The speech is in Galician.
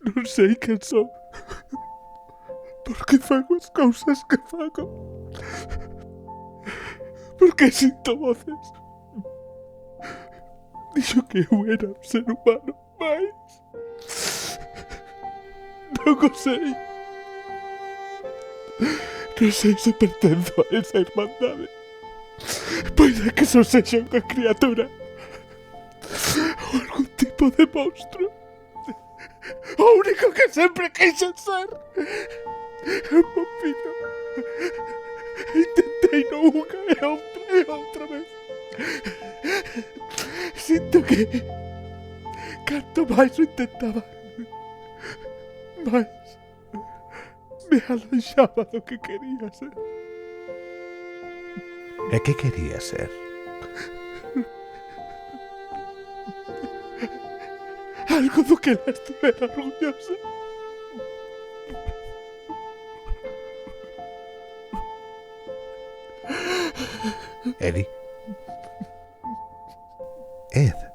Non sei quen son. Por que fago as cousas que fago? Por que sinto voces? Dixo que eu era un ser humano, mais non o sei. Non sei se pertenzo a esa irmandade. Poida que só sexa unha criatura ou algún tipo de monstro. O único que sempre quixen ser é un vampiro. Intentei no unha e outra vez. Sinto que canto máis o intentaba, máis me alonxaba do que quería ser. E que quería ser? Algo do que ela estivera orgullosa. Eddie? Ed?